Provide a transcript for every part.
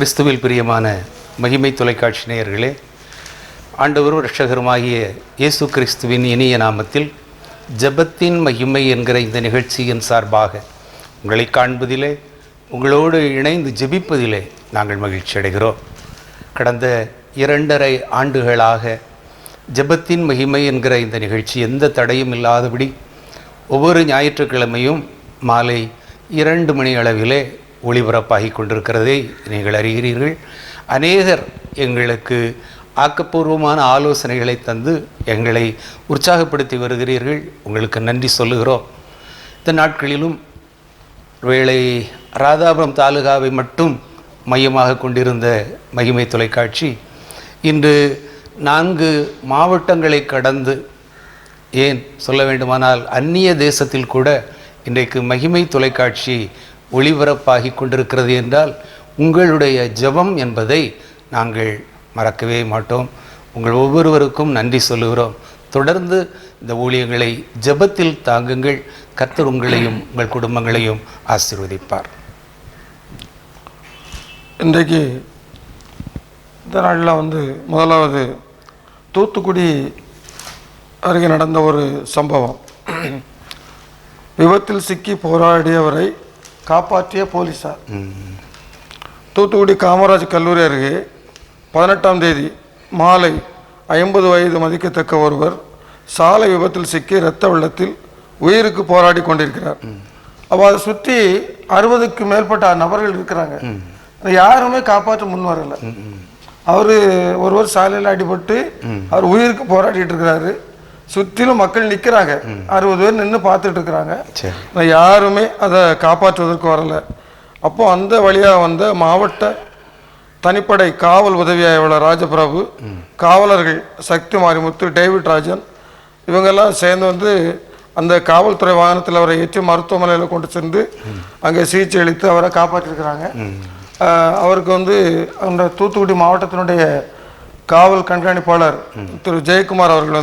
கிறிஸ்துவில் பிரியமான மகிமை தொலைக்காட்சி நேயர்களே, ஆண்டவரும் இரட்சகருமாகிய இயேசு கிறிஸ்துவின் இனிய நாமத்தில் ஜெபத்தின் மகிமை என்கிற இந்த நிகழ்ச்சியின் சார்பாக உங்களை காண்பதிலே, உங்களோடு இணைந்து ஜெபிப்பதிலே நாங்கள் மகிழ்ச்சி அடைகிறோம். கடந்த 2.5 ஆண்டுகளாக ஜெபத்தின் மகிமை என்கிற இந்த நிகழ்ச்சி எந்த தடையும் இல்லாதபடி ஒவ்வொரு ஞாயிற்றுக்கிழமையும் மாலை 2 மணி அளவிலே ஒளிபரப்பாகி கொண்டிருக்கிறதை நீங்கள் அறிகிறீர்கள். அநேகர் எங்களுக்கு ஆக்கப்பூர்வமான ஆலோசனைகளை தந்து எங்களை உற்சாகப்படுத்தி வருகிறீர்கள். உங்களுக்கு நன்றி சொல்லுகிறோம். இந்த நாட்களிலும் வேளை ராதாபுரம் தாலுகாவை மட்டும் மையமாக கொண்டிருந்த மகிமை தொலைக்காட்சி இன்று 4 மாவட்டங்களை கடந்து, ஏன் சொல்ல வேண்டுமானால் அந்நிய தேசத்தில் கூட இன்றைக்கு மகிமை தொலைக்காட்சி ஒளிபரப்பாகி கொண்டிருக்கிறது என்றால் உங்களுடைய ஜெபம் என்பதை நாங்கள் மறக்கவே மாட்டோம். உங்கள் ஒவ்வொருவருக்கும் நன்றி சொல்லுகிறோம். தொடர்ந்து இந்த ஊழியங்களை ஜெபத்தில் தாங்குங்கள். கர்த்தர் உங்களையும் உங்கள் குடும்பங்களையும் ஆசீர்வதிப்பார். இன்றைக்கு இந்த நாளில் முதலாவது தூத்துக்குடி அருகே நடந்த ஒரு சம்பவம். விபத்தில் சிக்கி போராடியவரை காப்பாற்றிய போலீஸார். தூத்துக்குடி காமராஜ் கல்லூரி அருகே 18ஆம் தேதி மாலை 50 வயது மதிக்கத்தக்க ஒருவர் சாலை விபத்தில் சிக்கி இரத்த வெள்ளத்தில் உயிருக்கு போராடி கொண்டிருக்கிறார். அப்போ அதை சுற்றி 60க்கு மேற்பட்ட நபர்கள் இருக்கிறாங்க. யாருமே காப்பாற்ற முன் வரல. ஒருவர் சாலையில் அடிபட்டு அவர் உயிருக்கு போராடிட்டு இருக்கிறாரு. சுற்றிலும் மக்கள் நிற்கிறாங்க. 60 பேர் நின்று பார்த்துட்டு இருக்கிறாங்க. யாருமே அதை காப்பாற்றுவதற்கு வரல. அப்போ அந்த வழியாக வந்த மாவட்ட தனிப்படை காவல் உதவி ஆய்வாளர் ராஜபிரபு, காவலர்கள் சக்தி மாரிமுத்து, டேவிட் ராஜன், இவங்கெல்லாம் சேர்ந்து அந்த காவல்துறை வாகனத்தில் அவரை ஏற்றி மருத்துவமனையில் கொண்டு சென்று அங்கே சிகிச்சை அளித்து அவரை காப்பாற்றிருக்கிறாங்க. அவருக்கு அந்த தூத்துக்குடி மாவட்டத்தினுடைய காவல் கண்காணிப்பாளர் திரு ஜெயக்குமார் அவர்கள்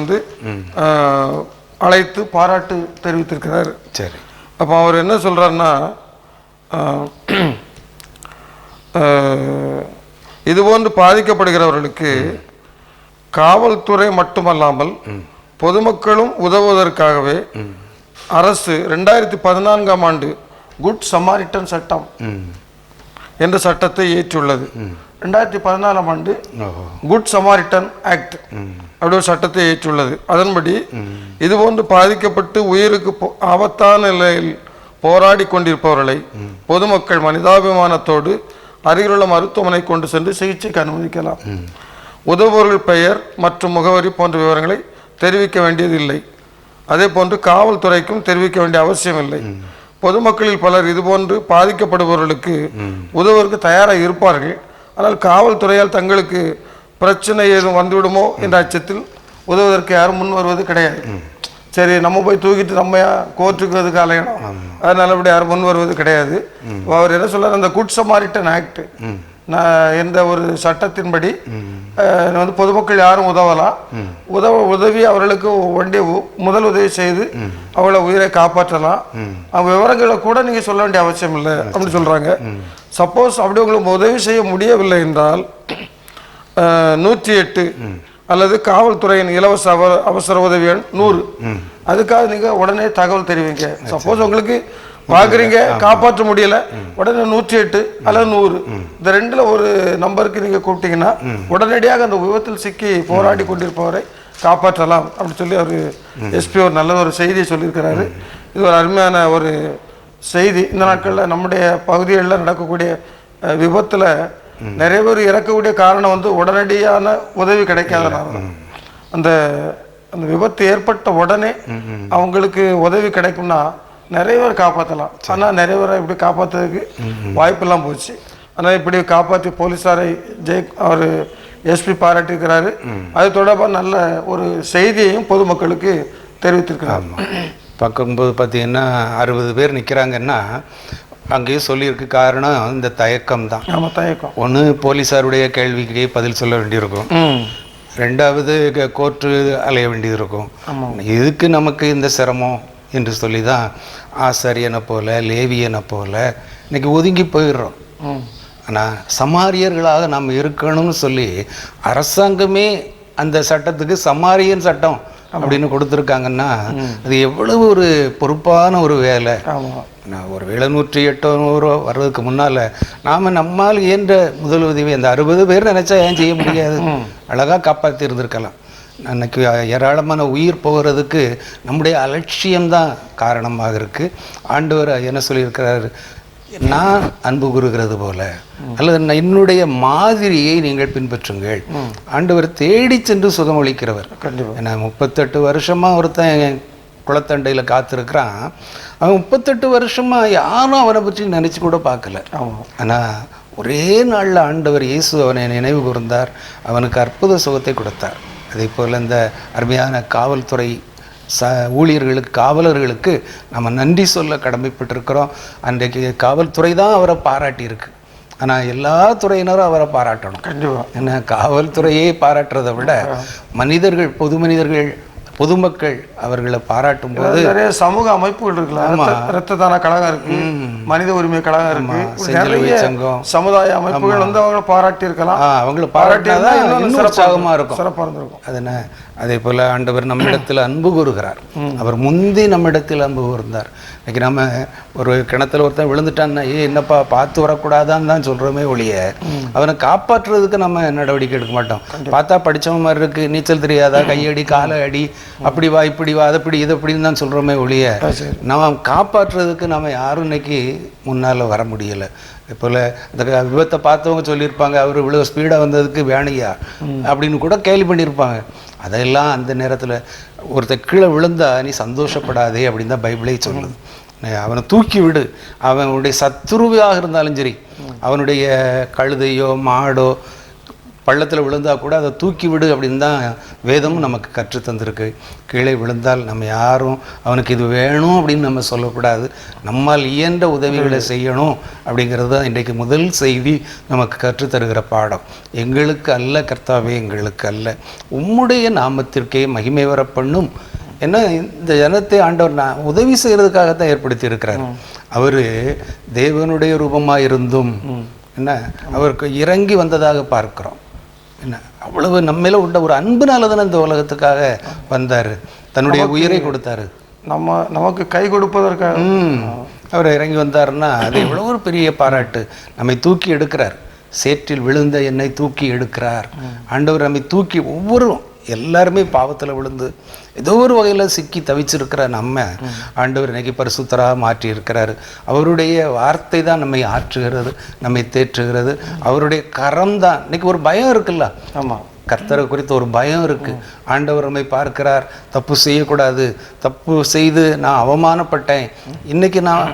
அழைத்து பாராட்டு தெரிவித்திருக்கிறார். சரி. அப்போ அவர் என்ன சொல்றாருன்னா, இதுபோன்று பாதிக்கப்படுகிறவர்களுக்கு காவல்துறை மட்டுமல்லாமல் பொதுமக்களும் உதவுவதற்காகவே அரசு 2014ஆம் ஆண்டு குட் சமாரிட்டன் சட்டம் என்ற சட்டத்தை இயற்றியுள்ளது. 2014ஆம் ஆண்டு குட் சமாரிட்டன் ஆக்ட் அப்படி ஒரு சட்டத்தை ஏற்றுள்ளது. அதன்படி இதுபோன்று பாதிக்கப்பட்டு உயிருக்கு ஆபத்தான நிலையில் போராடி கொண்டிருப்பவர்களை பொதுமக்கள் மனிதாபிமானத்தோடு அருகிலுள்ள மருத்துவமனை கொண்டு சென்று சிகிச்சைக்கு அனுமதிக்கலாம். உதவுபவர்கள் பெயர் மற்றும் முகவரி போன்ற விவரங்களை தெரிவிக்க வேண்டியதில்லை. அதே போன்று காவல்துறைக்கும் தெரிவிக்க வேண்டிய அவசியம் இல்லை. பொதுமக்களில் பலர் இதுபோன்று பாதிக்கப்படுபவர்களுக்கு உதவுவதற்கு தயாராக இருப்பார்கள். ஆனால் காவல்துறையால் தங்களுக்கு பிரச்சனை ஏதும் வந்துவிடுமோ என்ற அச்சத்தில் உதவுவதற்கு யாரும் முன் வருவது கிடையாது. சரி, நம்ம போய் தூக்கிட்டு நம்ம கோர்ட்டுக்கு அலையணும், அதனால அப்படி யாரும் முன் வருவது கிடையாது. அவர் என்ன சொல்றாரு, அந்த குட் சமாரிட்டன் ஆக்ட் என்ற ஒரு சட்டத்தின்படி பொதுமக்கள் யாரும் உதவலாம். உதவி அவர்களுக்கு வேண்டிய முதல் உதவி செய்து அவளை உயிரை காப்பாற்றலாம். அவங்க விவரங்களை கூட நீங்க சொல்ல வேண்டிய அவசியம் இல்லை அப்படின்னு சொல்றாங்க. சப்போஸ் அப்படி உங்களுக்கு உதவி செய்ய முடியவில்லை என்றால் 108 அல்லது காவல்துறையின் இலவச அவசர உதவி எண் 100, அதுக்காக நீங்க உடனே தகவல் தெரிவிங்க. சப்போஸ் உங்களுக்கு பாக்குறீங்க காப்பாற்ற முடியல, உடனே 108 அல்லது 100 இந்த 2ல ஒரு நம்பருக்கு நீங்க கூப்பிட்டீங்கன்னா உடனடியாக அந்த விபத்தில் சிக்கி போராடி கொண்டிருப்பவரை காப்பாற்றலாம் அப்படின்னு சொல்லி அவர் எஸ்பி ஒரு நல்ல ஒரு செய்தியை சொல்லியிருக்கிறாரு. இது ஒரு அருமையான ஒரு செய்தி. இந்த நாட்களில் நம்முடைய பகுதிகளில் நடக்கக்கூடிய விபத்துல நிறைய பேர் இறக்கக்கூடிய காரணம் உடனடியான உதவி கிடைக்காதனால. அந்த அந்த விபத்து ஏற்பட்ட உடனே அவங்களுக்கு உதவி கிடைக்கும்னா நிறைய பேர் காப்பாற்றலாம். ஆனால் நிறைய பேரை இப்படி காப்பாற்றுறதுக்கு வாய்ப்பெல்லாம் போச்சு. ஆனால் இப்படி காப்பாற்றி போலீஸாரை அவர் எஸ்பி பாராட்டியிருக்கிறாரு. அது தொடர்பாக நல்ல ஒரு செய்தியையும் பொதுமக்களுக்கு தெரிவித்திருக்கிறார். பார்க்கும்போது பார்த்தீங்கன்னா 60 பேர் நிற்கிறாங்கன்னா அங்கேயும் சொல்லியிருக்கு. காரணம் இந்த தயக்கம் தான். ஆமாம், தயக்கம். ஒன்று போலீஸாருடைய கேள்விக்கு பதில் சொல்ல வேண்டியிருக்கும், 2வது கோர்ட்டு அலைய வேண்டியது இருக்கும். இதுக்கு நமக்கு இந்த சிரமம் என்று சொல்லி தான் ஆசாரியனை போல லேவியனை போல இன்னைக்கு ஒதுங்கி போயிடுறோம். ஆனால் சமாரியர்களாக நாம் இருக்கணும்னு சொல்லி அரசாங்கமே அந்த சட்டத்துக்கு சமாரியன் சட்டம் அப்படின்னு கொடுத்துருக்காங்கன்னா அது எவ்வளவு ஒரு பொறுப்பான ஒரு வேலை. நான் ஒரு வேலை 108 100 வர்றதுக்கு முன்னால் நாம் நம்மால் இயன்ற முதல் உதவி அந்த 60 பேர் நினச்சா ஏன் செய்ய முடியாது, அழகாக காப்பாற்றி இருந்திருக்கலாம். அன்னைக்கு ஏராளமான உயிர் போகிறதுக்கு நம்முடைய அலட்சியம்தான் காரணமாக இருக்குது. ஆண்டவர் என்ன சொல்லியிருக்கிறார், நான் அன்பு கூறுகிறது போல அல்லது என்னுடைய மாதிரியை நீங்கள் பின்பற்றுங்கள். ஆண்டவர் தேடி சென்று சுகமளிக்கிறவர். ஏன்னா 38 வருஷமா ஒருத்தன் குளத்தண்டையில் காத்திருக்கிறான். அவன் 38 வருஷமா யாரும் அவனை பற்றி நினைச்சு கூட பார்க்கல. ஆனால் ஒரே நாளில் ஆண்டவர் இயேசு அவனை நினைவு கூர்ந்தார், அவனுக்கு அற்புத சுகத்தை கொடுத்தார். அதே போல் இந்த அருமையான காவல்துறை ஊழியர்களுக்கு, காவலர்களுக்கு நம்ம நன்றி சொல்ல கடமைப்பட்டிருக்கிறோம். அன்றைக்கு காவல்துறை தான் அவரை பாராட்டியிருக்கு. ஆனால் எல்லா துறையினரும் அவரை பாராட்டணும். கண்டிப்பாக. ஏன்னா காவல்துறையே பாராட்டுறதை விட மனிதர்கள், பொதுமக்கள் அவர்களை பாராட்டும் போது நிறைய சமூக அமைப்புகள் இருக்குல்ல, ரத்த தான கழகம் இருக்கு, மனித உரிமை கழகம் இருக்கு, சங்கம், சமுதாய அமைப்புகள் அவங்களை பாராட்டி இருக்கலாம். அவங்களை பாராட்டினாதான் இன்னும் உற்சாகமா இருக்கும், சிறப்பாக இருந்திருக்கும். அதனை அதே போல ஆண்டவர் நம்மிடத்தில் அன்பு கூறுகிறார். அவர் முந்தி நம்மிடத்தில் அன்பு கூர்ந்தார். இன்னைக்கு நம்ம ஒரு கிணத்துல ஒருத்தன் விழுந்துட்டான்னா என்னப்பா பார்த்து வரக்கூடாதான்னு தான் சொல்கிறோமே ஒழிய அவனை காப்பாற்றுறதுக்கு நம்ம நடவடிக்கை எடுக்க மாட்டோம். பார்த்தா படித்தவன் மாதிரி இருக்கு, நீச்சல் தெரியாதா, கையடி காலை அடி, அப்படி வா இப்படி வா அதைப்படி இதைப்படின்னு தான் சொல்கிறோமே ஒழிய நம்ம காப்பாற்றுறதுக்கு நம்ம யாரும் இன்னைக்கு முன்னால் வர முடியலை. இப்போல இந்த விபத்தை பார்த்தவங்க சொல்லியிருப்பாங்க, அவர் இவ்வளோ ஸ்பீடாக வந்ததுக்கு வேணையா அப்படின்னு கூட கேள்வி பண்ணியிருப்பாங்க. அதெல்லாம் அந்த நேரத்தில் ஒருத்தர் கீழே விழுந்தா நீ சந்தோஷப்படாதே அப்படின்னு தான் பைபிளே சொல்லுது. அவனை தூக்கி விடு, அவனுடைய சத்துருவாக இருந்தாலும் சரி, அவனுடைய கழுதையோ மாடோ பள்ளத்தில் விழுந்தா கூட அதை தூக்கி விடு அப்படின்னு தான் வேதமும் நமக்கு கற்று தந்திருக்கு. கீழே விழுந்தால் நம்ம யாரும் அவனுக்கு இது வேணும் அப்படின்னு நம்ம சொல்லக்கூடாது, நம்மால் இயன்ற உதவிகளை செய்யணும் அப்படிங்கிறது தான் இன்றைக்கு முதல் செய்தி நமக்கு கற்றுத்தருகிற பாடம். எங்களுக்கு அல்ல கர்த்தாவே, எங்களுக்கு அல்ல, உம்முடைய நாமத்திற்கே மகிமை வர பண்ணும். ஏன்னா இந்த ஜனத்தை ஆண்டவர் நான் உதவி செய்கிறதுக்காகத்தான் ஏற்படுத்தி இருக்கிறார். அவர் தேவனுடைய ரூபமாக இருந்தும் என்ன அவருக்கு இறங்கி வந்ததாக பார்க்கிறோம். என்ன அவ்வளவு நம்மள உள்ள ஒரு அன்புனால தானே இந்த உலகத்துக்காக வந்தார், தன்னுடைய உயிரை கொடுத்தாரு. நமக்கு கை கொடுப்பதற்காக அவர் இறங்கி வந்தாருன்னா அது எவ்வளோ ஒரு பெரிய பாராட்டு. நம்மை தூக்கி எடுக்கிறார், சேற்றில் விழுந்த என்னை தூக்கி எடுக்கிறார் ஆண்டவர். நம்மை தூக்கி ஒவ்வொருவரும் எல்லாருமே பாவத்தில் விழுந்து ஏதோ ஒரு வகையில் சிக்கி தவிச்சிருக்கிற நம்ம ஆண்டவர் இன்னைக்கு பரிசுத்தராக மாற்றி இருக்கிறாரு. அவருடைய வார்த்தை தான் நம்மை ஆற்றுகிறது, நம்மை தேற்றுகிறது. அவருடைய கரம் தான். இன்னைக்கு ஒரு பயம் இருக்குல்ல, ஆமாம், கர்த்தரை குறித்து ஒரு பயம் இருக்கு. ஆண்டவர் நம்மை பார்க்கிறார், தப்பு செய்யக்கூடாது, தப்பு செய்து நான் அவமானப்பட்டேன், இன்னைக்கு நான்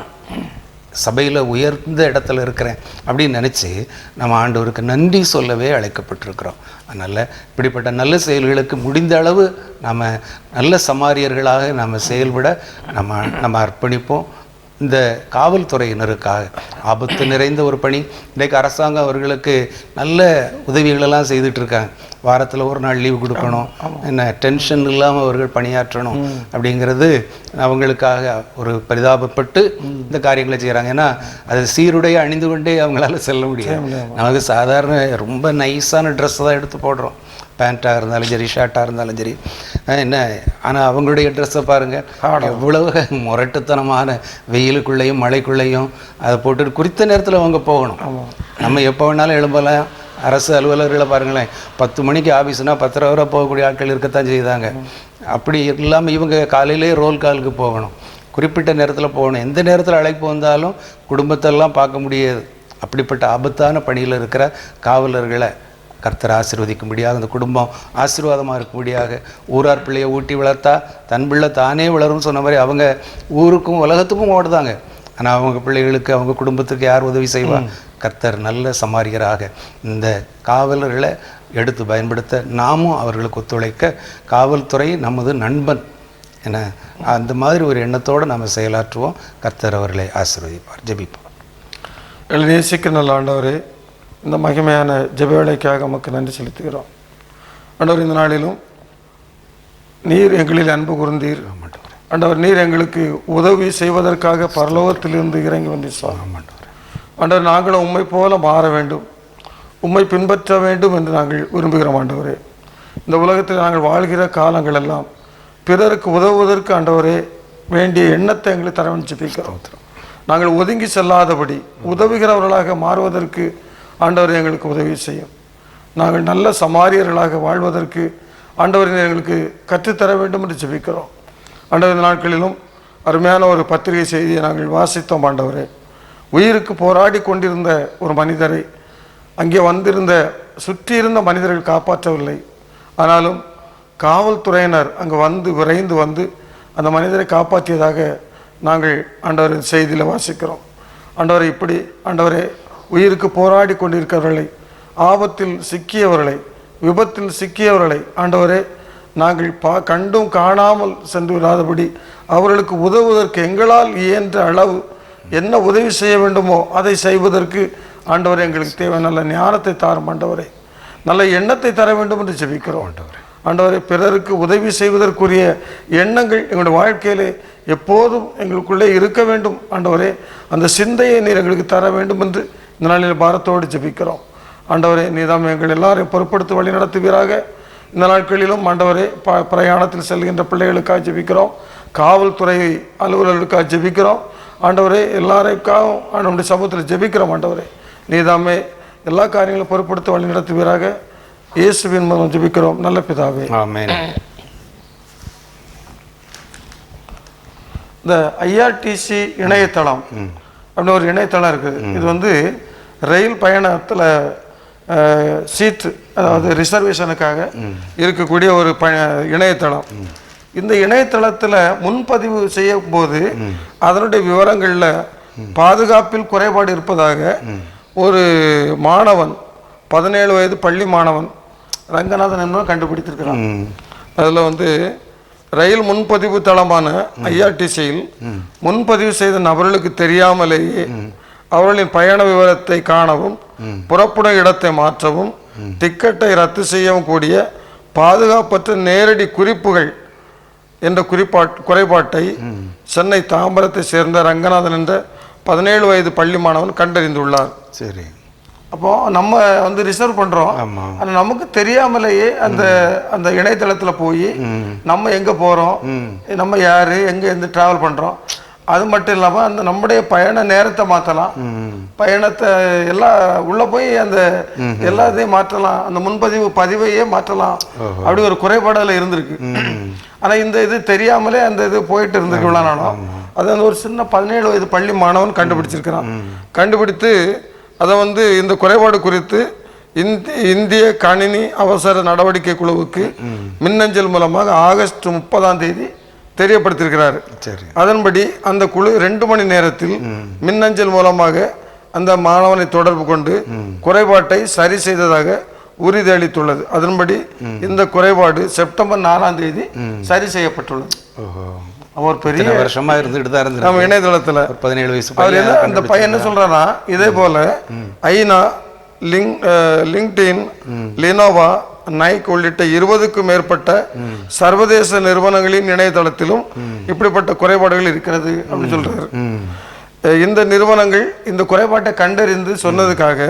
சபையில் உயர்ந்த இடத்துல இருக்கிறேன் அப்படின்னு நினச்சி நம்ம ஆண்டவருக்கு நன்றி சொல்லவே அழைக்கப்பட்டிருக்கிறோம். அதனால் இப்படிப்பட்ட நல்ல செயல்களுக்கு முடிந்த அளவு நாம் நல்ல சமாரியர்களாக நாம் செயல்பட நம்ம அர்ப்பணிப்போம். இந்த காவல்துறையினருக்காக ஆபத்து நிறைந்த ஒரு பணி. இன்றைக்கு அரசாங்கம் அவர்களுக்கு நல்ல உதவிகளெல்லாம் செய்துட்ருக்காங்க. வாரத்தில் ஒரு நாள் லீவு கொடுக்கணும், என்ன டென்ஷன் இல்லாமல் அவர்கள் பணியாற்றணும் அப்படிங்கிறது அவங்களுக்காக ஒரு பரிதாபப்பட்டு இந்த காரியங்களை செய்கிறாங்க. ஏன்னா அது சீருடைய அணிந்து கொண்டே அவங்களால செல்ல முடியாது. நமக்கு சாதாரண ரொம்ப நைஸான ட்ரெஸ் தான் எடுத்து போடுறோம், பேண்ட்டாக இருந்தாலும் சரி, ஷர்ட்டாக இருந்தாலும் சரி, என்ன. ஆனால் அவங்களுடைய ட்ரெஸ்ஸை பாருங்கள், எவ்வளவு முரட்டுத்தனமான வெயிலுக்குள்ளேயும் மழைக்குள்ளேயும் அதை போட்டு குறித்த நேரத்தில் அவங்க போகணும். நம்ம எப்போ வேணாலும் எழும்பலாம். அரசு அலுவலர்களை பாருங்களேன், 10 மணிக்கு ஆஃபீஸ்னா 10:30 வரை போகக்கூடிய ஆட்கள் இருக்கத்தான் செய்தாங்க. அப்படி இல்லாமல் இவங்க காலையிலே ரோல் காலுக்கு போகணும், குறிப்பிட்ட நேரத்தில் போகணும். எந்த நேரத்தில் அழைப்பு வந்தாலும் குடும்பத்தெல்லாம் பார்க்க முடியாது. அப்படிப்பட்ட ஆபத்தான பணியில் இருக்கிற காவலர்களை கர்த்தர் ஆசீர்வதிக்கும்படியாக, அந்த குடும்பம் ஆசீர்வாதமாக இருக்கும்படியாக, ஊரார் பிள்ளையை ஊட்டி வளர்த்தா தன் பிள்ளை தானே வளரும்னு சொன்ன மாதிரி அவங்க ஊருக்கும் உலகத்துக்கும் ஓடுதாங்க. ஆனால் அவங்க பிள்ளைகளுக்கு, அவங்க குடும்பத்துக்கு யார் உதவி செய்வார்? கர்த்தர் நல்ல சமாரியராக இந்த காவலர்களை எடுத்து பயன்படுத்த நாமும் அவர்களுக்கு ஒத்துழைக்க, காவல்துறை நமது நண்பன் என அந்த மாதிரி ஒரு எண்ணத்தோடு நம்ம செயலாற்றுவோம். கர்த்தர் அவர்களை ஆசீர்வதிப்பார். ஜெபிப்போம். நேசிக்க நல்ல ஆண்டவரே, இந்த மகிமையான ஜெப வேளைக்காக நமக்கு நன்றி செலுத்துகிறோம். ஆண்டவர், இந்த நாளிலும் நீர் எங்களில் அன்பு கூர்ந்தீர் ஆண்டவர். நீர் எங்களுக்கு உதவி செய்வதற்காக பரலோகத்திலிருந்து இறங்கி வந்தீர். ஆண்டவர் நாங்களும் உம்மை போல மாற வேண்டும், உம்மை பின்பற்ற வேண்டும் என்று நாங்கள் விரும்புகிறோம் ஆண்டவரே. இந்த உலகத்தில் நாங்கள் வாழ்கிற காலங்கள் எல்லாம் பிறருக்கு உதவுவதற்கு ஆண்டவரே வேண்டிய எண்ணத்தை எங்களுக்கு தர ஜெபிக்கிறோம். நாங்கள் ஒதுங்கி செல்லாதபடி உதவுகிறவர்களாக மாறுவதற்கு ஆண்டவரே எங்களுக்கு உதவி செய்யும். நாங்கள் நல்ல சமாரியர்களாக வாழ்வதற்கு ஆண்டவரை எங்களுக்கு கற்றுத்தர வேண்டும் என்று ஜெபிக்கிறோம். ஆண்டவர் இந்த நாட்களிலும் அருமையான ஒரு பத்திரிகை செய்தியை நாங்கள் வாசித்தோம் ஆண்டவரே. உயிருக்கு போராடி கொண்டிருந்த ஒரு மனிதரை அங்கே வந்திருந்த சுற்றி இருந்த மனிதர்கள் காப்பாற்றவில்லை. ஆனாலும் காவல்துறையினர் அங்கே விரைந்து வந்து அந்த மனிதரை காப்பாற்றியதாக நாங்கள் ஆண்டவரின் செய்தியில் வாசிக்கிறோம். ஆண்டவரை இப்படி ஆண்டவரே உயிருக்கு போராடி கொண்டிருக்கிறவர்களை, ஆபத்தில் சிக்கியவர்களை, விபத்தில் சிக்கியவர்களை ஆண்டவரே நாங்கள் கண்டும் காணாமல் சென்று விடாதபடி அவர்களுக்கு உதவுவதற்கு எங்களால் இயன்ற அளவு என்ன உதவி செய்ய வேண்டுமோ அதை செய்வதற்கு ஆண்டவரே எங்களுக்கு தேவை நல்ல ஞானத்தை தாரும் ஆண்டவரே, நல்ல எண்ணத்தை தர வேண்டும் என்று ஜெபிக்கிறோம் ஆண்டவரே. ஆண்டவரே பிறருக்கு உதவி செய்வதற்குரிய எண்ணங்கள் எங்களுடைய வாழ்க்கையிலே எப்போதும் எங்களுக்குள்ளே இருக்க வேண்டும் ஆண்டவரே. அந்த சிந்தையை நீர் எங்களுக்கு தர வேண்டும் என்று இந்த நாளில் பாரத்தோடு ஜெபிக்கிறோம் ஆண்டவரே. நீதாம் எங்கள் எல்லாரையும் பொறுப்படுத்தி வழி நடத்துவீராக. இந்த நாட்களிலும் ஆண்டவரே பிரயாணத்தில் செல்கின்ற பிள்ளைகளுக்காக ஜெபிக்கிறோம், காவல்துறை அலுவலர்களுக்காக ஜெபிக்கிறோம் ஆண்டவரே. எல்லாருக்காகவும் நம்முடைய சமூகத்தில் ஜெபிக்கிறோம் ஆண்டவரே. நீதாமே எல்லா காரியங்களும் பொறுப்படுத்தி வழி நடத்துவீராக. இயேசுவின் மூலம் ஜெபிக்கிறோம் நல்ல பிதாவே, ஆமென். இந்த ஐஆர்டிசி இணையதளம் அப்படின்னு ஒரு இணையதளம் இருக்குது. இது ரயில் பயணத்தில் சீட்டு, அதாவது ரிசர்வேஷனுக்காக இருக்கக்கூடிய ஒரு இணையதளம். இந்த இணையதளத்தில் முன்பதிவு செய்யும் போது அதனுடைய விவரங்களில் பாதுகாப்பில் குறைபாடு இருப்பதாக ஒரு மாணவன், 17 வயது பள்ளி மாணவன் ரங்கநாதன் என்பவன் கண்டுபிடித்திருக்கிறான். அதில் ரயில் முன்பதிவு தளமான ஐஆர்டிசியில் முன்பதிவு செய்த நபர்களுக்கு தெரியாமலேயே அவர்களின் பயண விவரத்தை காணவும், புறப்படும் இடத்தை மாற்றவும், டிக்கெட்டை ரத்து செய்யவும் கூடிய பாதுகாப்பற்ற நேரடி குறிப்புகள் என்ற குறைபாட்டை சென்னை தாம்பரத்தை சேர்ந்த ரங்கநாதன் என்ற 17 வயது பள்ளி மாணவன் கண்டறிந்துள்ளார். சரி, அப்போ நம்ம ரிசர்வ் பண்றோம், ஆனால் நமக்கு தெரியாமலேயே அந்த இணையதளத்துல போய் நம்ம எங்க போறோம், நம்ம யாரு, எங்க இருந்து டிராவல் பண்றோம், அது மட்டும் இல்லாம அந்த நம்முடைய பயண நேரத்தை மாற்றலாம், பயணத்தை எல்லாம் உள்ள போய் அந்த எல்லாத்தையும் மாற்றலாம், அந்த முன்பதிவு பதிவையே மாற்றலாம். அப்படி ஒரு குறைபாடுல இருந்திருக்கு. ஆனா இந்த இது தெரியாமலே அந்த இது போயிட்டு இருந்திருக்கு இவ்வளவு நாளும். அது ஒரு சின்ன 17 வயது பள்ளி மாணவன் கண்டுபிடிச்சிருக்கிறான். கண்டுபிடித்து அதை இந்த குறைபாடு குறித்து இந்திய கணினி அவசர நடவடிக்கை குழுவுக்கு மின்னஞ்சல் மூலமாக ஆகஸ்ட் 30ஆம் தேதி தெரியப்படுத்தியிருக்கிறார். அதன்படி அந்த குழு 2 மணி நேரத்தில் மின்னஞ்சல் மூலமாக அந்த மாணவனை தொடர்பு கொண்டு குறைபாட்டை சரி செய்ததாக உறுதி அளித்துள்ளது. அதன்படி இந்த குறைபாடு செப்டம்பர் 4ஆம் தேதி சரி செய்யப்பட்டுள்ளது. அவர் பெரிய வருஷமா இருந்துட்டு தான் இருந்தார் நம்ம இணையதளத்துல. 17 வயசு அந்த பையன் என்ன சொல்றானா, இதே போல ஐநா, லிங்க்டின், லினோவா, நைக் உள்ளிட்ட 20க்கும் மேற்பட்ட சர்வதேச நிறுவனங்களின் இணையதளத்திலும் இப்படிப்பட்ட குறைபாடுகள் இருக்கிறது அப்படின்னு சொல்றாரு. இந்த நிறுவனங்கள் இந்த குறைபாட்டை கண்டறிந்து சொன்னதுக்காக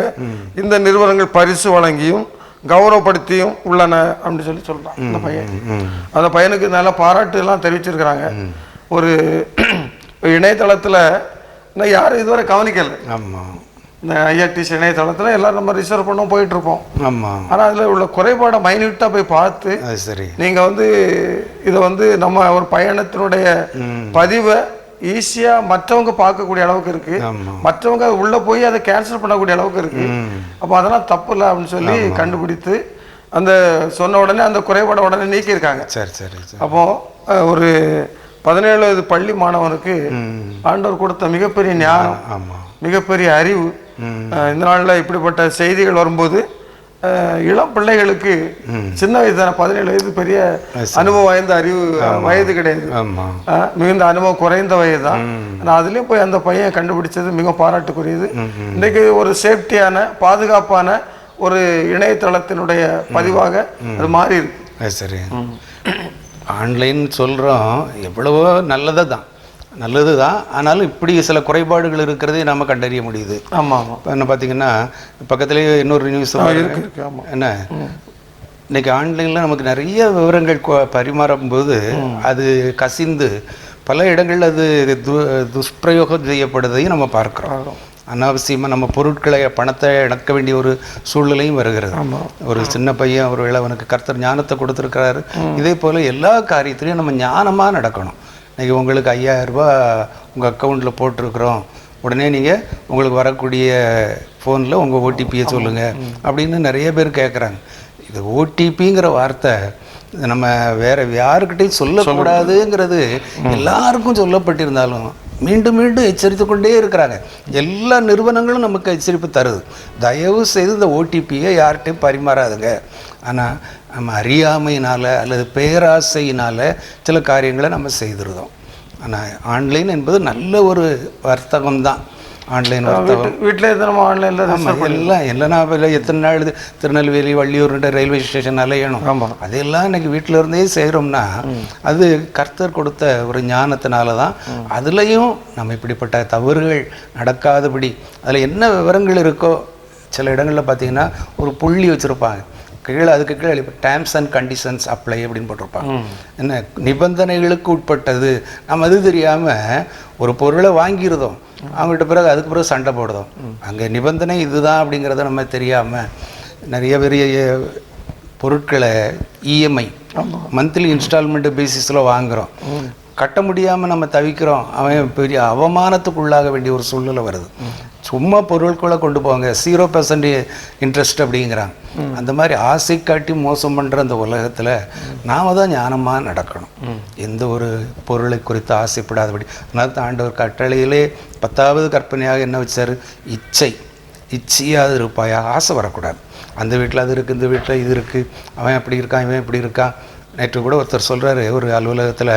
இந்த நிறுவனங்கள் பரிசு வழங்கியும் கௌரவப்படுத்தியும் உள்ளன அப்படின்னு சொல்றான் அந்த பையன். அந்த பையனுக்கு நல்ல பாராட்டு எல்லாம் தெரிவிச்சிருக்கிறாங்க. ஒரு இணையதளத்துல யாரும் இதுவரை கவனிக்கல. இந்த ஐஆர்டிசி இணையதளத்துல எல்லாரும் நம்ம ரிசர்வ் பண்ண போயிட்டு இருப்போம். ஆனா அதுல உள்ள குறைபாடை மைன்யூட்டா போய் பார்த்து நீங்க இதை நம்ம ஒரு பயணத்தினுடைய பதிவை ஈஸியா மற்றவங்க பார்க்கக்கூடிய அளவுக்கு இருக்கு, மற்றவங்க உள்ள போய் அதை கேன்சல் பண்ணக்கூடிய அளவுக்கு இருக்கு. அப்ப அதெல்லாம் தப்பு இல்லை அப்படின்னு சொல்லி கண்டுபிடித்து அந்த சொன்ன உடனே அந்த குறைபாட உடனே நீக்கியிருக்காங்க. அப்போ ஒரு 17 வயது பள்ளி மாணவனுக்கு ஆண்டவர் கொடுத்த மிகப்பெரிய ஞானம், மிகப்பெரிய அறிவு. இந்த நாள்ல இப்படிப்பட்ட செய்திகள் வரும்போது இளம் பிள்ளைகளுக்கு சின்ன வயசு தானே, 17 வயது பெரிய அனுபவம் வாய்ந்த அறிவு வயது கிடையாது, மிகுந்த அனுபவம் குறைந்த வயது தான். ஆனால் அதுலயும் போய் அந்த பையன் கண்டுபிடிச்சது மிக பாராட்டுக்குரியது. இன்னைக்கு ஒரு சேஃப்டியான பாதுகாப்பான ஒரு இணையதளத்தினுடைய பதிவாக அது மாறி இருக்கு. சரி, ஆன்லைன் சொல்றோம், எவ்வளவோ நல்லது தான். நல்லது தான். ஆனாலும் இப்படி சில குறைபாடுகள் இருக்கிறதே நாம் கண்டறிய முடியுது. ஆமாம் ஆமாம். இப்போ என்ன பார்த்தீங்கன்னா பக்கத்துலேயே இன்னொரு நியூஸ் இருக்கு. ஆமாம். என்ன இன்னைக்கு ஆன்லைனில் நமக்கு நிறைய விவரங்கள் பரிமாறும்போது அது கசிந்து பல இடங்களில் அது துஷ்பிரயோகம் செய்யப்படுறதையும் நம்ம பார்க்குறோம். அனாவசியமாக நம்ம பொருட்களை பணத்தை இழக்க வேண்டிய ஒரு சூழ்நிலையும் வருகிறது. ஒரு சின்ன பையன் ஒரு அவனுக்கு கர்த்தர் ஞானத்தை கொடுத்துருக்கிறாரு. இதே போல் எல்லா காரியத்திலையும் நம்ம ஞானமாக நடக்கணும். இன்றைக்கி உங்களுக்கு 5000 ரூபா உங்கள் அக்கௌண்ட்டில் போட்டிருக்கிறோம், உடனே நீங்கள் உங்களுக்கு வரக்கூடிய ஃபோனில் உங்கள் ஓடிபியை சொல்லுங்கள் அப்படின்னு நிறைய பேர் கேட்குறாங்க. இது ஓடிபிங்கிற வார்த்தை நம்ம வேறு யாருக்கிட்டையும் சொல்லக்கூடாதுங்கிறது எல்லாருக்கும் சொல்லப்பட்டிருந்தாலும் மீண்டும் மீண்டும் எச்சரித்து கொண்டே இருக்கிறாங்க. எல்லா நிறுவனங்களும் நமக்கு எச்சரிப்பு தருது, தயவு செய்து இந்த ஓடிபியை யார்கிட்டையும் பரிமாறாதுங்க. ஆனால் நம்ம அறியாமையினால் அல்லது பேராசையினால் சில காரியங்களை நம்ம செய்திருந்தோம். ஆனால் ஆன்லைன் என்பது நல்ல ஒரு வர்த்தகம் தான். ஆன்லைன் வர்த்தகம் வீட்டில் நம்ம ஆன்லைனில் எல்லாம் இல்லைன்னா எத்தனை நாள் திருநெல்வேலி வள்ளியூர்ன்ற ரயில்வே ஸ்டேஷன் அலையணும். அதெல்லாம் இன்னைக்கு வீட்டில் இருந்தே செய்கிறோம்னா அது கர்த்தர் கொடுத்த ஒரு ஞானத்தினால தான். அதுலேயும் நம்ம இப்படிப்பட்ட தவறுகள் நடக்காதபடி அதில் என்ன விவரங்கள் இருக்கோ சில இடங்களில் பார்த்தீங்கன்னா ஒரு புள்ளி வச்சுருப்பாங்க, கீழே அதுக்கு கீழே டேர்ம்ஸ் அண்ட் கண்டிஷன்ஸ் அப்ளை அப்படின்னு போட்டிருப்பாங்க. என்ன நிபந்தனைகளுக்கு உட்பட்டது. நம்ம அது தெரியாமல் ஒரு பொருளை வாங்கியிருந்தோம், அவங்கள்ட்ட பிறகு அதுக்கு பிறகு சண்டை போடுதோம். அங்கே நிபந்தனை இதுதான் அப்படிங்கிறத நம்ம தெரியாமல் நிறைய பெரிய பொருட்களை இஎம்ஐ மந்த்லி இன்ஸ்டால்மெண்ட் பேசிஸில் வாங்குகிறோம், கட்ட முடியாமல் நம்ம தவிக்கிறோம். அவன் பெரிய அவமானத்துக்குள்ளாக வேண்டிய ஒரு சூழ்நிலை வருது. சும்மா பொருட்களை கொண்டு போவாங்க, 0% இன்ட்ரெஸ்ட் அப்படிங்கிறாங்க. அந்த மாதிரி ஆசை காட்டி மோசம் பண்ணுற அந்த உலகத்தில் நாம் தான் ஞானமாக நடக்கணும். எந்த ஒரு பொருளை குறித்து ஆசைப்படாதபடி. அதனால தான் ஆண்டவர் கட்டளையிலே 10வது கற்பனையாக என்ன வச்சார்? இச்சையாவது இருப்பாயா, ஆசை வரக்கூடாது. அந்த வீட்டில் அது இருக்குது, இந்த வீட்டில் இது இருக்குது, அவன் அப்படி இருக்கான், இவன் இப்படி இருக்கான். நேற்று கூட ஒருத்தர் சொல்கிறாரு, ஒரு அலுவலகத்தில்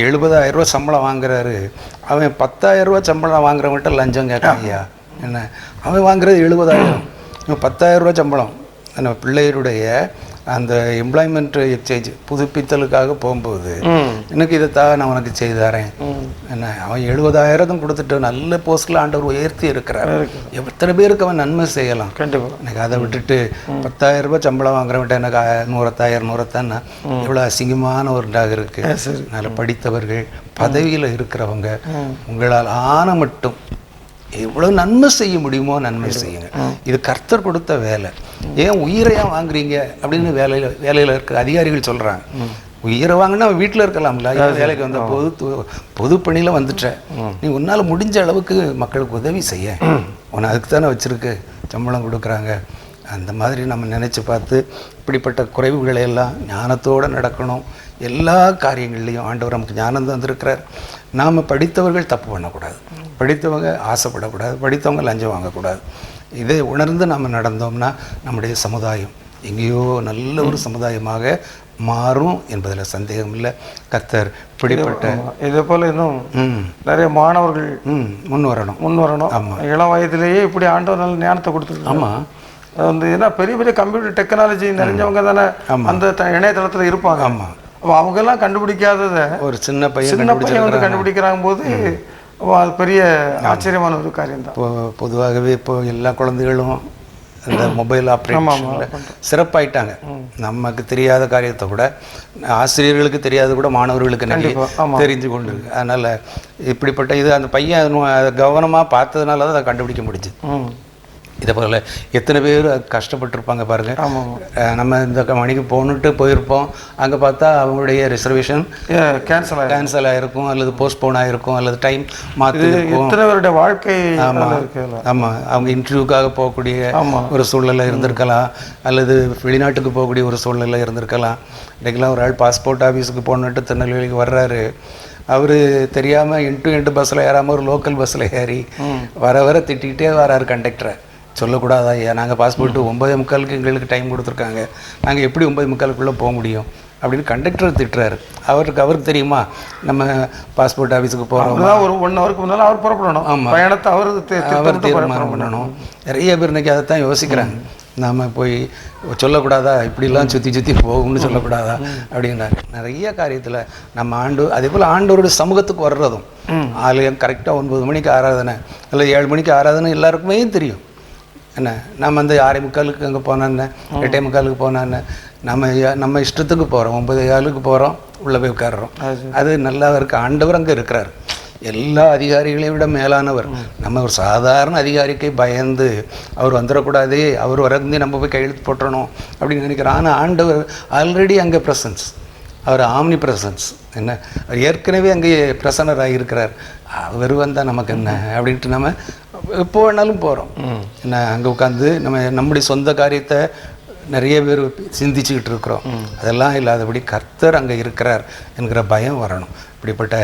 70,000 ரூபா சம்பளம் வாங்குறாரு, அவன் 10,000 ரூபா சம்பளம் வாங்குறவங்கள்ட்ட லஞ்சம் கேட்காங்கய்யா. என்ன அவன் வாங்குறது 70,000, இவன் 10,000 ரூபா சம்பளம். நம்ம பிள்ளையருடைய அந்த எம்ப்ளாய்மெண்ட் எக்ஸ்சேஞ்ச் புதுப்பித்தலுக்காக போகும்போது எனக்கு இதை நான் உனக்கு செய்து தரேன். என்ன அவன் 70,000 கொடுத்துட்டு நல்ல போஸ்டில் ஆண்டவர் உயர்த்தி இருக்கிறார். எத்தனை பேருக்கு அவன் நன்மை செய்யலாம். கண்டிப்பாக எனக்கு அதை விட்டுட்டு 10,000 ரூபாய் சம்பளம் வாங்குறவன்ட்ட எனக்கு 100,000 எவ்வளோ அசிங்கமான ஒரு இதாக இருக்குது. நல்ல படித்தவர்கள் பதவியில் இருக்கிறவங்க உங்களால் ஆன மட்டும் எவ்வளோ நன்மை செய்ய முடியுமோ நன்மை செய்யுங்க. இது கர்த்தர் கொடுத்த வேலை. ஏன் உயிரையாக வாங்குறீங்க அப்படின்னு வேலையில் இருக்க அதிகாரிகள் சொல்கிறாங்க. உயிரை வாங்கினா வீட்டில் இருக்கலாம்ல, வேலைக்கு வந்த பொது பணியில் வந்துட்ட நீ உன்னால் முடிஞ்ச அளவுக்கு மக்களுக்கு உதவி செய்ய, உன்னை அதுக்கு தானே வச்சுருக்கு சம்பளம் கொடுக்குறாங்க. அந்த மாதிரி நம்ம நினச்சி பார்த்து இப்படிப்பட்ட குறைவுகளை எல்லாம் ஞானத்தோடு நடக்கணும். எல்லா காரியங்கள்லேயும் ஆண்டவர் நமக்கு ஞானம் தந்திருக்கிறார். நாம் படித்தவர்கள் தப்பு பண்ணக்கூடாது, படித்தவங்க ஆசைப்படக்கூடாது, படித்தவங்க லஞ்சம் வாங்கக்கூடாது. இதை உணர்ந்து நம்ம நடந்தோம்னா நம்முடைய சமுதாயம் எங்கேயோ நல்ல ஒரு சமுதாயமாக மாறும் என்பதில் சந்தேகம் இல்லை. கர்த்தர் இப்படிப்பட்ட இதே போல் இன்னும் நிறைய மாணவர்கள் முன் வரணும். ஆமாம், இளம் வயதிலேயே இப்படி ஆண்டவர் நல்ல ஞானத்தை கொடுத்துருக்கு. ஆமாம், அது வந்து ஏன்னா பெரிய பெரிய கம்ப்யூட்டர் டெக்னாலஜி நிறைஞ்சவங்க தானே அந்த இணையதளத்தில் இருப்பாங்க. ஆமாம், அவங்கெல்லாம் கண்டுபிடிக்காதத ஒரு சின்ன பையன் வந்து கண்டுபிடிக்கிறாங்க போது அது பெரிய ஆச்சரியமான ஒரு காரியம் தான். பொதுவாகவே இப்போ எல்லா குழந்தைகளும் இந்த மொபைல் ஆப்ரேஷனில் சிறப்பாயிட்டாங்க. நமக்கு தெரியாத காரியத்தை கூட ஆசிரியர்களுக்கு தெரியாத கூட மாணவர்களுக்கு நிறைய தெரிஞ்சு கொண்டு இருக்கு. அதனால் இப்படிப்பட்ட இது அந்த பையன் கவனமாக பார்த்ததுனால தான் அதை கண்டுபிடிக்க முடிஞ்சுது. இதை போல் எத்தனை பேர் கஷ்டப்பட்டுருப்பாங்க பாருங்கள். நம்ம இந்த மணிக்கு போயிருப்போம், அங்கே பார்த்தா அவங்களுடைய ரிசர்வேஷன் கேன்சல் ஆகிருக்கும், அல்லது போஸ்ட்போன் ஆகிருக்கும், அல்லது டைம் மாற்றி எத்தனை வாழ்க்கை. ஆமாம், அவங்க இன்டர்வியூக்காக போகக்கூடிய ஒரு சூழ்நிலை இருந்திருக்கலாம், அல்லது வெளிநாட்டுக்கு போகக்கூடிய ஒரு சூழ்நிலை இருந்திருக்கலாம். இன்றைக்கெல்லாம் ஒரு ஆள் பாஸ்போர்ட் ஆஃபீஸுக்கு போகணுன்ட்டு திருநெல்வேலிக்கு வர்றாரு. அவர் தெரியாமல் இன்ட்டு பஸ்ஸில் ஏறாமல் ஒரு லோக்கல் பஸ்ஸில் ஏறி வர திட்டிகிட்டே வர்றாரு கண்டக்டரை. சொல்லக்கூடாதா, ஐயா நாங்கள் பாஸ்போர்ட்டு 9:45 எங்களுக்கு டைம் கொடுத்துருக்காங்க, நாங்கள் எப்படி 9:45 போக முடியும் அப்படின்னு கண்டக்டர் திட்டுறாரு. அவருக்கு தெரியுமா நம்ம பாஸ்போர்ட் ஆஃபீஸுக்கு போகிறோம், ஒரு 1 ஹவருக்கு முன்னால் அவர் புறப்படணும். ஆமாம், பயணத்தை அவர் தீர்மானம் பண்ணணும். நிறைய பேர் இன்றைக்கி அதை தான் யோசிக்கிறாங்க. நாம் போய் சொல்லக்கூடாதா, இப்படிலாம் சுற்றி சுற்றி போகும்னு சொல்லக்கூடாதா அப்படின்னாரு. நிறைய காரியத்தில் நம்ம அதே போல் ஆண்டவரோட சமூகத்துக்கு வர்றதும், ஆலயம் கரெக்டாக 9 மணிக்கு ஆராதனை இல்லை 7 மணிக்கு ஆராதனை எல்லாருக்குமே தெரியும். என்ன நம்ம 6:45 அங்கே போனான்னு 8:45 போனான்னு நம்ம இஷ்டத்துக்கு போகிறோம், 9:15 போகிறோம், உள்ளே போய் உட்காடுறோம். அது நல்லா இருக்குது. ஆண்டவர் அங்கே இருக்கிறார், எல்லா அதிகாரிகளையும் விட மேலானவர். நம்ம ஒரு சாதாரண அதிகாரிக்கு பயந்து அவர் வந்துடக்கூடாதே, அவர் வரந்து நம்ம போய் கையெழுத்து போட்டுறணும் அப்படின்னு நினைக்கிறோம். ஆனால் ஆண்டவர் ஆல்ரெடி அங்கே ப்ரெசன்ஸ், அவர் ஆம்னி ப்ரெசன்ஸ். என்ன அவர் ஏற்கனவே அங்கே பிரசன்னராக இருக்கிறார். அவர் வந்தால் நமக்கு என்ன அப்படின்ட்டு நம்ம எப்போ வேணாலும் போகிறோம். என்ன அங்கே உட்காந்து நம்முடைய சொந்த காரியத்தை நிறைய பேர் சிந்திச்சுக்கிட்டு இருக்கிறோம். அதெல்லாம் இல்லாதபடி கர்த்தர் அங்கே இருக்கிறார் என்கிற பயம் வரணும். இப்படிப்பட்ட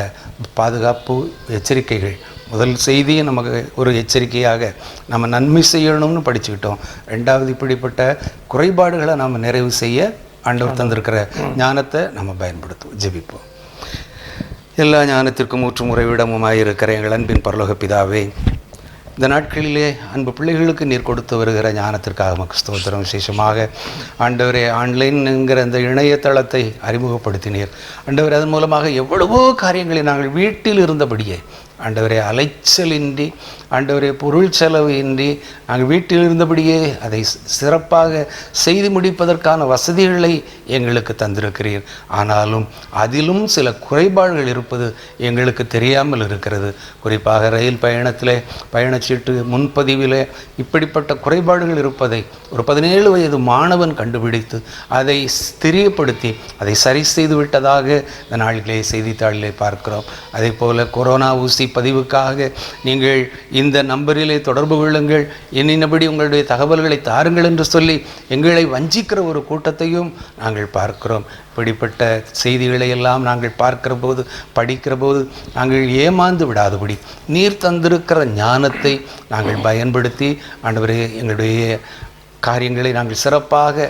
பாதுகாப்பு எச்சரிக்கைகள், முதல் செய்தியும் நமக்கு ஒரு எச்சரிக்கையாக நம்ம நன்மை செய்யணும்னு படிச்சுக்கிட்டோம். ரெண்டாவது, இப்படிப்பட்ட குறைபாடுகளை நாம் நிறைவு செய்ய ஆண்டவர் தந்திருக்கிற ஞானத்தை நம்ம பயன்படுத்துவோம். ஜெபிப்போம். எல்லா ஞானத்திற்கும் ஊற்று முறைவிடமுமாய் இருக்கிற எங்கள் அன்பின் பரலோக பிதாவே, இந்த நாட்களிலே அன்பு பிள்ளைகளுக்கு நீர் கொடுத்து வருகிற ஞானத்திற்காக உமக்கு ஸ்தோத்திரம். விசேஷமாக ஆண்டவரே, ஆன்லைன்ங்கிற இந்த இணையதளத்தை அறிமுகப்படுத்தினீர். ஆண்டவரே, அதன் மூலமாக எவ்வளவோ காரியங்களை நாங்கள் வீட்டில் இருந்தபடியே ஆண்டவரே அலைச்சலின்றி, ஆண்டவரே பொருள் செலவு இன்றி நாங்கள் வீட்டில் இருந்தபடியே அதை சிறப்பாக செய்து முடிப்பதற்கான வசதிகளை எங்களுக்கு தந்திருக்கிறீர். ஆனாலும் அதிலும் சில குறைபாடுகள் இருப்பது எங்களுக்கு தெரியாமல் இருக்கிறது. குறிப்பாக ரயில் பயணத்தில் பயணச்சீட்டு முன்பதிவில் இப்படிப்பட்ட குறைபாடுகள் இருப்பதை ஒரு 17 வயது மாணவன் கண்டுபிடித்து அதை தெரியப்படுத்தி அதை சரி செய்து விட்டதாக இந்த நாளிலே செய்தித்தாளிலே பார்க்கிறோம். அதே போல் கொரோனா ஊசி பதிவுக்காக நீங்கள் இந்த நம்பரிலே தொடர்பு கொள்ளுங்கள், எண்ணினபடி உங்களுடைய தகவல்களை தாருங்கள் என்று சொல்லி எங்களை வஞ்சிக்கிற ஒரு கூட்டத்தையும் நாங்கள் பார்க்கிறோம். இப்படிப்பட்ட செய்திகளை எல்லாம் நாங்கள் பார்க்கிற போது, படிக்கிற போது நாங்கள் ஏமாந்து விடாதபடி நீர் தந்திருக்கிற ஞானத்தை நாங்கள் பயன்படுத்தி ஆண்டவரே எங்களுடைய காரியங்களை நாங்கள் சிறப்பாக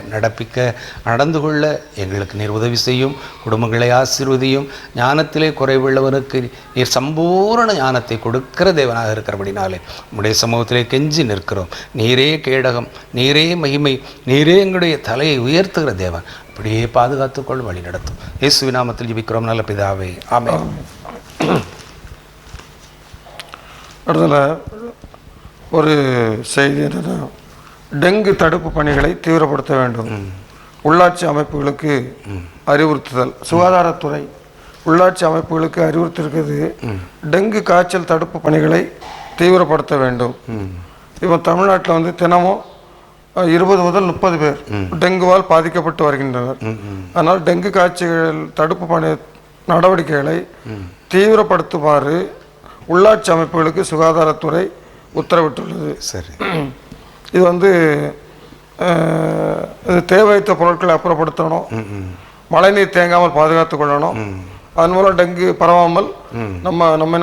நடந்து கொள்ள எங்களுக்கு நீர் உதவி செய்யும். குடும்பங்களை ஆசீர்வதியும். ஞானத்திலே குறைவுள்ளவனுக்கு நீர் சம்பூரண ஞானத்தை கொடுக்கிற தேவனாக இருக்கிறபடினாலே உம்முடைய சமூகத்திலே கெஞ்சி நிற்கிறோம். நீரே கேடகம், நீரே மகிமை, நீரே எங்களுடைய தலையை உயர்த்துகிற தேவன். அப்படியே பாதுகாத்துக்கொள், வழி நடத்தும். இயேசுவின் நாமத்தில் ஜெபிக்கிறோம் நல்ல பிதாவே, ஆமென். அடுத்தல ஒரு செய்தி என்னன்னா, டெங்கு தடுப்பு பணிகளை தீவிரப்படுத்த வேண்டும். உள்ளாட்சி அமைப்புகளுக்கு அறிவுறுத்துதல். சுகாதாரத்துறை உள்ளாட்சி அமைப்புகளுக்கு அறிவுறுத்திருக்கிறது, டெங்கு காய்ச்சல் தடுப்பு பணிகளை தீவிரப்படுத்த வேண்டும். இப்போ தமிழ்நாட்டில் தினமும் 20 முதல் 30 பேர் டெங்குவால் பாதிக்கப்பட்டு வருகின்றனர். அதனால் டெங்கு காய்ச்சல் தடுப்பு பணி நடவடிக்கைகளை தீவிரப்படுத்துமாறு உள்ளாட்சி அமைப்புகளுக்கு சுகாதாரத்துறை உத்தரவிட்டுள்ளது. சரி, இது தேவையற்ற பொருட்களை அப்புறப்படுத்தணும், மழைநீர் தேங்காமல் பாதுகாத்து கொள்ளணும், அதன் மூலம் டெங்கு பரவாமல்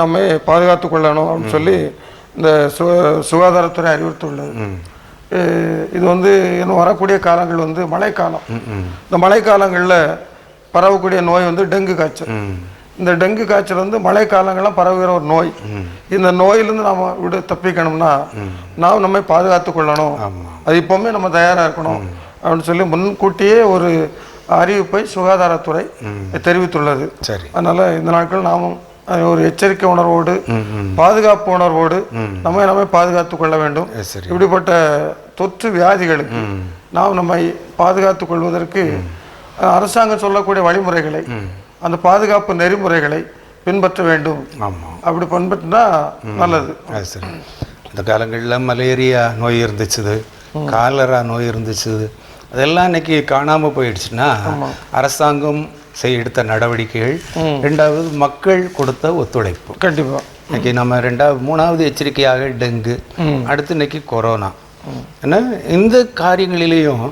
நம்மை பாதுகாத்து கொள்ளணும் அப்படின்னு சொல்லி இந்த சுகாதாரத்துறை அறிவுறுத்தியுள்ளது. இது இன்னும் வரக்கூடிய காலங்கள் மழைக்காலம். இந்த மழைக்காலங்களில் பரவக்கூடிய நோய் டெங்கு காய்ச்சல். இந்த டெங்கு காய்ச்சல் மழை காலங்கள்லாம் பரவுகிற ஒரு நோய். இந்த நோயிலிருந்து நாம் தப்பிக்கணும்னா நாம் நம்மை பாதுகாத்து கொள்ளணும். அது இப்போவுமே நம்ம தயாராக இருக்கணும் அப்படின்னு சொல்லி முன்கூட்டியே ஒரு அறிவிப்பை சுகாதாரத்துறை தெரிவித்துள்ளது. அதனால இந்த நாட்கள் நாமும் ஒரு எச்சரிக்கை உணர்வோடு, பாதுகாப்பு உணர்வோடு நம்மை பாதுகாத்து கொள்ள வேண்டும். இப்படிப்பட்ட தொற்று வியாதிகளுக்கு நாம் நம்மை பாதுகாத்து கொள்வதற்கு அரசாங்கம் சொல்லக்கூடிய வழிமுறைகளை, அந்த பாதுகாப்பு நெறிமுறைகளை பின்பற்ற வேண்டும். அப்படி பின்பற்றினா நல்லது. சரி, இந்த காலங்களில் மலேரியா நோய் இருந்துச்சு, காலரா நோய் இருந்துச்சு, அதெல்லாம் இன்னைக்கு காணாமல் போயிடுச்சுன்னா அரசாங்கம் எடுத்த நடவடிக்கைகள், ரெண்டாவது மக்கள் கொடுத்த ஒத்துழைப்பு. கண்டிப்பாக இன்னைக்கு நம்ம மூணாவது எச்சரிக்கையாக டெங்கு, அடுத்து இன்னைக்கு கொரோனா. ஏன்னா இந்த காரியங்களிலேயும்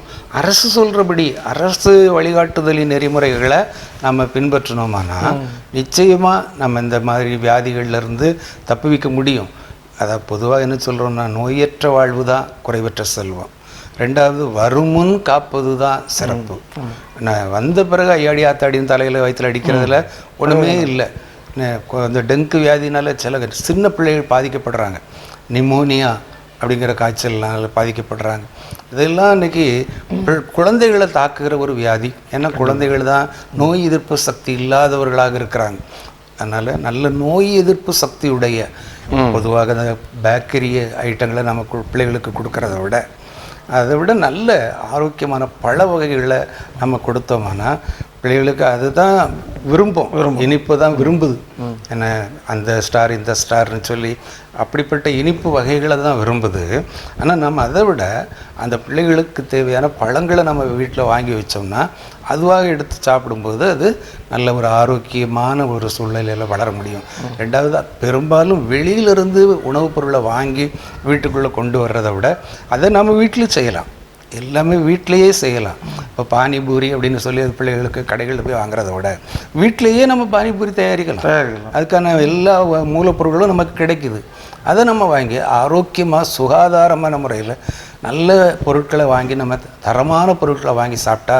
அரசு சொல்கிறபடி, அரசு வழிகாட்டுதலின் நெறிமுறைகளை நம்ம பின்பற்றினோமானா நிச்சயமாக நம்ம இந்த மாதிரி வியாதிகள்லேருந்து தப்புவிக்க முடியும். அதாவது பொதுவாக என்ன சொல்கிறோம்னா, நோயற்ற வாழ்வு தான் குறைவற்ற செல்வம். ரெண்டாவது, வருமுன் காப்பது தான் சிறப்பு. நான் வந்த பிறகு ஐயாடி ஆத்தாடின்னு தலையில் வயிற்றில் அடிக்கிறதுல ஒன்றுமே இல்லை. இந்த டெங்கு வியாதினால சில சின்ன பிள்ளைகள் பாதிக்கப்படுறாங்க. நிமோனியா, அப்படிங்கிற காய்ச்சல்னால் பாதிக்கப்படுறாங்க. இதெல்லாம் இன்றைக்கி குழந்தைகளை தாக்குகிற ஒரு வியாதி. ஏன்னா குழந்தைகள் தான் நோய் எதிர்ப்பு சக்தி இல்லாதவர்களாக இருக்கிறாங்க. அதனால் நல்ல நோய் எதிர்ப்பு சக்தியுடைய பொதுவாக அந்த பேக்கரி ஐட்டங்களை நம்ம பிள்ளைகளுக்கு கொடுக்கறத விட அதை விட நல்ல ஆரோக்கியமான பழ வகைகளை நம்ம கொடுத்தோம்னா பிள்ளைகளுக்கு அதுதான் விரும்பும். இனிப்பு தான் விரும்புது. என்ன அந்த ஸ்டார் இந்த ஸ்டார்னு சொல்லி அப்படிப்பட்ட இனிப்பு வகைகளை தான் விரும்புது. ஆனால் நம்ம அதை விட அந்த பிள்ளைகளுக்கு தேவையான பழங்களை நம்ம வீட்டில் வாங்கி வச்சோம்னா அதுவாக எடுத்து சாப்பிடும்போது அது நல்ல ஒரு ஆரோக்கியமான ஒரு சூழ்நிலையில் வளர முடியும். ரெண்டாவது, பெரும்பாலும் வெளியிலிருந்து உணவுப் பொருளை வாங்கி வீட்டுக்குள்ளே கொண்டு வர்றதை விட அதை நம்ம வீட்டில் செய்யலாம். எல்லாமே வீட்டிலையே செய்யலாம். இப்போ பானிபூரி அப்படின்னு சொல்லி அது பிள்ளைகளுக்கு கடைகளில் போய் வாங்குறத விட வீட்டிலையே நம்ம பானிபூரி தயாரிக்கலாம். அதுக்கான எல்லா மூலப்பொருட்களும் நமக்கு கிடைக்குது. அதை நம்ம வாங்கி ஆரோக்கியமாக சுகாதாரமான முறையில் நல்ல பொருட்களை வாங்கி நம்ம தரமான பொருட்களை வாங்கி சாப்பிட்டா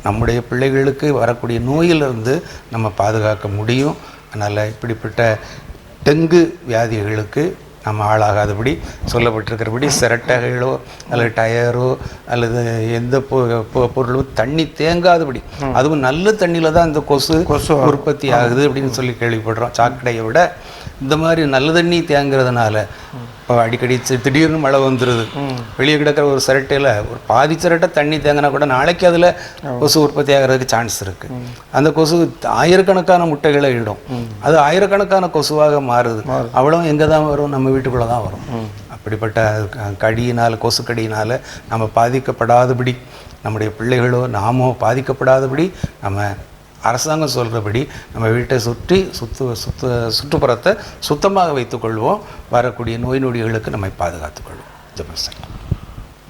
நம்முடைய பிள்ளைகளுக்கு வரக்கூடிய நோயிலிருந்து நம்ம பாதுகாக்க முடியும். அதனால் இப்படிப்பட்ட டெங்கு வியாதிகளுக்கு நம்ம ஆளாகாதபடி சொல்லப்பட்டிருக்கிறபடி சிரட்டைகளோ அல்லது டயரோ அல்லது எந்த பொருளும் தண்ணி தேங்காதபடி, அதுவும் நல்ல தண்ணியில் தான் இந்த கொசு உற்பத்தி ஆகுது அப்படின்னு சொல்லி கேள்விப்படுறோம். சாக்கடையை விட இந்த மாதிரி நல்ல தண்ணி தேங்குறதுனால இப்போ அடிக்கடி திடீர்னு மழை வந்துடுது. வெளியே கிடக்கிற ஒரு சிரட்டையில் ஒரு பாதி சிரட்டை தண்ணி தேங்கினா கூட நாளைக்கு அதில் கொசு உற்பத்தி ஆகிறதுக்கு சான்ஸ் இருக்குது. அந்த கொசு ஆயிரக்கணக்கான முட்டைகளை இடும். அது ஆயிரக்கணக்கான கொசுவாக மாறுது. அவ்வளோ எங்கே தான் வரும்? நம்ம வீட்டுக்குள்ளே தான் வரும். அப்படிப்பட்ட கடியினால், கொசு கடியினால் நம்ம பாதிக்கப்படாதபடி, நம்முடைய பிள்ளைகளோ நாமோ பாதிக்கப்படாதபடி நம்ம அரசாங்கம் சொல்கிறபடி நம்ம வீட்டை சுற்றுப்புறத்தை சுத்தமாக வைத்துக்கொள்வோம். வரக்கூடிய நோய் நொடிகளுக்கு நம்மை பாதுகாத்துக்கொள்வோம். ஜெபம் செய்வோம்.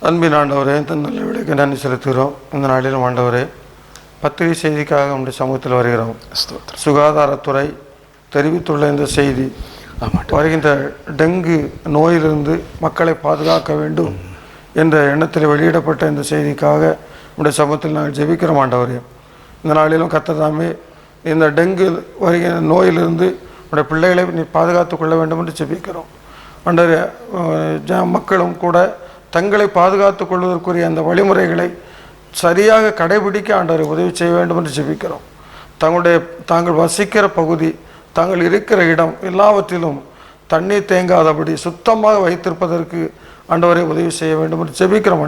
அன்பின் ஆண்டவரே, இந்த நல்ல விடைக்கு நன்றி செலுத்துகிறோம். இந்த நாளிலும் ஆண்டவரே, பத்திரிகை செய்திக்காக நம்முடைய சமூகத்தில் வருகிறோம். சுகாதாரத்துறை தெரிவித்துள்ள இந்த செய்தி வருகின்ற டெங்கு நோயிலிருந்து மக்களை பாதுகாக்க வேண்டும் என்ற எண்ணத்தில் வெளியிடப்பட்ட இந்த செய்திக்காக நம்முடைய சமூகத்தில் நாங்கள் ஜெபிக்கிறோம். ஆண்டவரே, இந்த நாளிலும் கர்த்தர் இந்த டெங்கு வருகிற நோயிலிருந்து நம்முடைய பிள்ளைகளை நீ பாதுகாத்து கொள்ள வேண்டும் என்று ஜெபிக்கிறோம். ஆண்டவரே, மக்களும் கூட தங்களை பாதுகாத்து கொள்வதற்குரிய அந்த வழிமுறைகளை சரியாக கடைபிடிக்க ஆண்டவரை உதவி செய்ய வேண்டும் என்று ஜெபிக்கிறோம். தாங்கள் வசிக்கிற பகுதி, தாங்கள் இருக்கிற இடம் எல்லாவற்றிலும் தண்ணீர் தேங்காதபடி சுத்தமாக வைத்திருப்பதற்கு ஆண்டவரை உதவி செய்ய வேண்டும் என்று ஜெபிக்கிறோம்.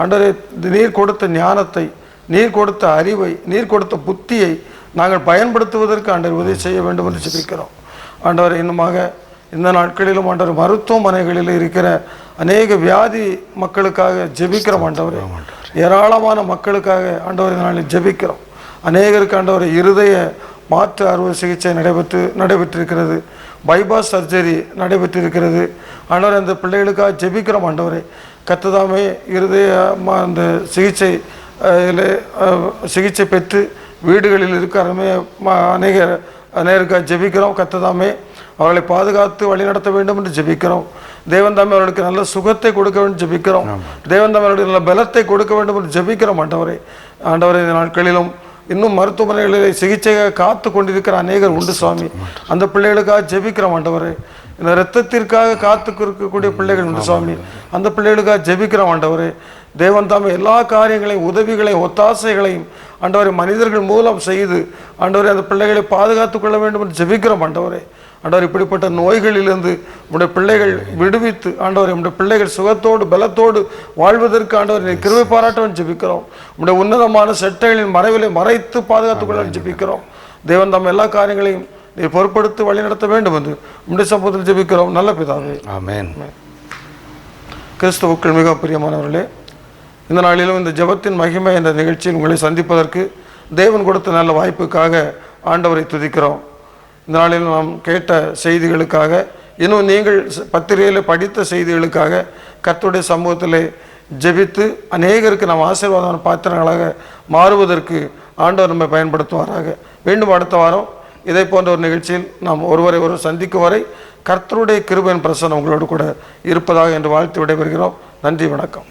ஆண்டவரே, நீர் கொடுத்த ஞானத்தை, நீர் கொடுத்த அறிவை, நீர் கொடுத்த புத்தியை நாங்கள் பயன்படுத்துவதற்கு ஆண்டவர் உதவி செய்ய வேண்டும் என்று ஜெபிக்கிறோம். ஆண்டவர், இன்னுமாக இந்த நாட்களிலும் ஆண்டவர் மருத்துவமனைகளில் இருக்கிற அநேக வியாதி மக்களுக்காக ஜெபிக்கிறோம். ஆண்டவர், ஏராளமான மக்களுக்காக ஆண்டவர் இந்த நாளில் ஜெபிக்கிறோம். அநேகருக்கு ஆண்டவர் இருதய மாற்று அறுவை சிகிச்சை நடைபெற்றிருக்கிறது. பைபாஸ் சர்ஜரி நடைபெற்றிருக்கிறது. ஆண்டவர், அந்த பிள்ளைகளுக்காக ஜெபிக்கிறோம். ஆண்டவரை, கர்த்ததாமே இருதய அந்த சிகிச்சை பெற்று வீடுகளில் இருக்கிறமே அநேகருக்காக ஜெபிக்கிறோம். கர்த்ததாமே அவர்களை பாதுகாத்து வழிநடத்த வேண்டும் என்று ஜெபிக்கிறோம். தேவன் தாமே அவர்களுக்கு நல்ல சுகத்தை கொடுக்க வேண்டும் ஜெபிக்கிறோம். தேவன் தாமே அவர்களுக்கு நல்ல பலத்தை கொடுக்க வேண்டும் என்று ஜெபிக்கிறோம். ஆண்டவரை, இந்த நாட்களிலும் இன்னும் மருத்துவமனைகளில் சிகிச்சையாக காத்து கொண்டிருக்கிற அநேகர் உண்டு சுவாமி. அந்த பிள்ளைகளுக்காக ஜெபிக்கிறோம். ஆண்டவரை, இந்த இரத்தத்திற்காக காத்து இருக்கக்கூடிய பிள்ளைகள் உண்டு சுவாமி. அந்த பிள்ளைகளுக்காக ஜெபிக்கிறோம். ஆண்டவரே, தேவன் தாமே எல்லா காரியங்களையும், உதவிகளையும், ஒத்தாசைகளையும் ஆண்டவரை மனிதர்கள் மூலம் செய்து ஆண்டவரை அந்த பிள்ளைகளை பாதுகாத்துக் கொள்ள வேண்டும் என்று ஜெபிக்கிறோம். ஆண்டவரை, இப்படிப்பட்ட நோய்களிலிருந்து உடைய பிள்ளைகள் விடுவித்து ஆண்டவரை உடைய பிள்ளைகள் சுகத்தோடு பலத்தோடு வாழ்வதற்கு ஆண்டவரை கிருபை பாராட்டவும் ஜெபிக்கிறோம். உடைய உன்னதமான செட்டைகளின் மறைவிலை மறைத்து பாதுகாத்துக் கொள்ள ஜெபிக்கிறோம். தேவன் தாம் எல்லா காரியங்களையும் நீ பொறுப்படுத்தி வழி நடத்த வேண்டும் என்று உடைய சமூகத்தில் ஜெபிக்கிறோம். நல்ல பிதாவே, ஆமென். கிறிஸ்துவுக்குள் மிக பிரியமானவர்களே, இந்த நாளிலும் இந்த ஜெபத்தின் மகிமை என்ற நிகழ்ச்சியில் உங்களை சந்திப்பதற்கு தேவன் கொடுத்த நல்ல வாய்ப்புக்காக ஆண்டவரை துதிக்கிறோம். இந்த நாளில் நாம் கேட்ட செய்திகளுக்காக, இன்னும் நீங்கள் பத்திரிகையில் படித்த செய்திகளுக்காக கர்த்தருடைய சமூகத்திலே ஜெபித்து அநேகருக்கு நாம் ஆசீர்வாதமான பாத்திரங்களாக மாறுவதற்கு ஆண்டவர் நம்மை பயன்படுத்துவாராக. மீண்டும் அடுத்த வாரம் இதை போன்ற ஒரு நிகழ்ச்சியில் நாம் ஒருவரை சந்திக்கும் வரை கர்த்தருடைய கிருபையின் பிரசன்னம் உங்களோடு கூட இருப்பதாக என்று வாழ்த்து விடைபெறுகிறோம். நன்றி, வணக்கம்.